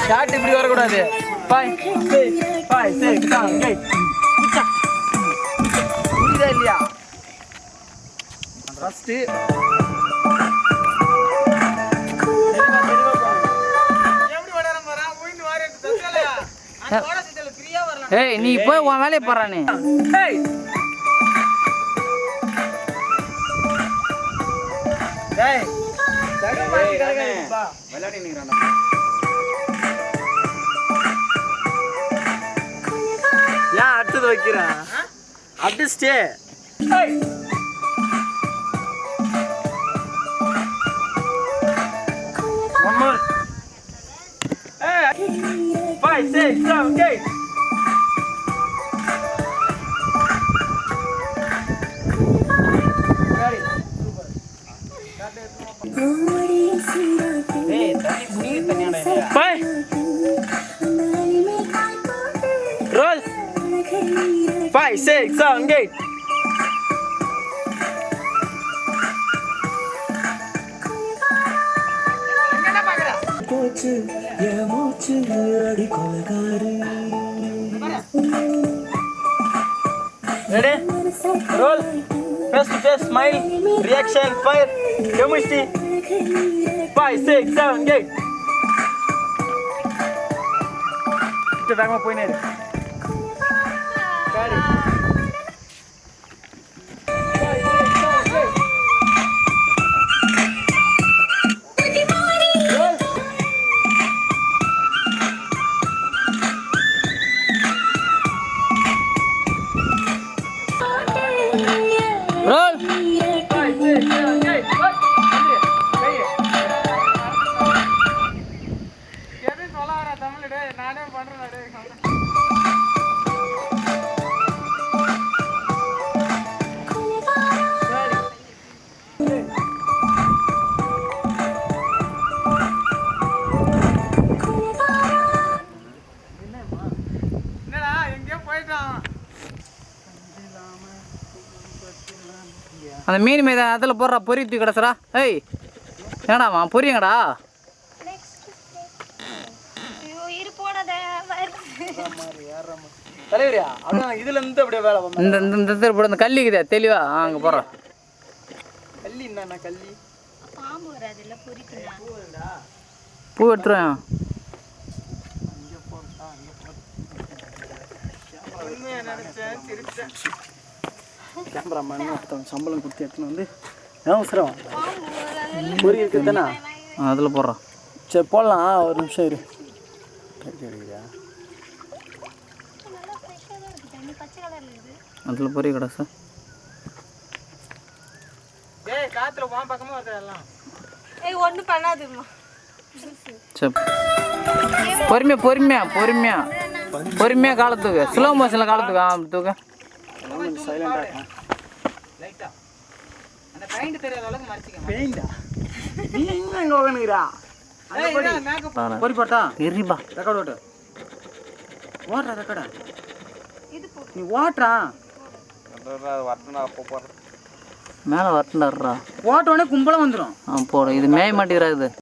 Shot இப்படி வரக்கூடாது. 5 6 7 8 புரியுதா இல்லையா? ஃபர்ஸ்ட் ஏய் நீ போய் உன் வேலையை போறானே. ஏன் அடுத்தது வைக்கிறேன் அடிச்சிட்டே. 5 6 7 8 roll 5 6 7 8 ready roll face to face smile reaction fire chemistry 5 6 7 8 வேகமா போயினே இரு. சரி roll 5 6 7 8 எது சொல்லாரா தமிழ் டேய் நானே பண்றேன் டேய். என்னடா எங்கேயோ போயிட்டான். அந்த மீன் மீத அதில் போடுறா பொறி தூக்கி கிடச்சுடா. ஏய் ஏடாமா பொரியங்கடா. தலைவரியா அப்படியே இதுல இருந்து அப்படியே வேலை இந்த இந்த இந்த போட இந்த கல்லிக்குதா தெளிவா அங்கே போடுறோம். கல்லி என்ன கல்லி பூ எடுத்துருவேன். கேமராமேன் ஒருத்தவங்க சம்பளம் கொடுத்து எடுத்துன்னு வந்து அவசரம் பொறி இருக்குது தானே அதில் போடுறோம். சரி போடலாம் ஒரு நிமிஷம் இரு. அதில் பொறி கடை சார். ஏய் காத்துல போன் பக்கமா வரதெல்லாம் ஏய் ஒண்ணும் பண்ணாதுமா. சரி பொறுமையா பொறுமையா பொறுமையா பொறுமையா காலத்துக்கு ஸ்லோ மோஷன்ல காலத்துக்கு அப்படி தூக்க. சைலண்டா லைட்டா அந்த பெயிண்ட் தெரியாத அளவுக்கு மறைச்சிக்க. பெயிண்டா நீ எங்க ஓகனுங்கடா அந்த பொடி மேக்கப் பொடி போட்டா எரிபா ரெக்கார்ட் ஓட்டு வாட்டா ரெக்கார்டா இது போ நீ வாட்டா அதடா வரட்டனா அப்போ போற மேல வரட்டனாறா போட்ட உடனே கும்பல வந்துரும். போடு இது மேய மாட்டேங்கறாது.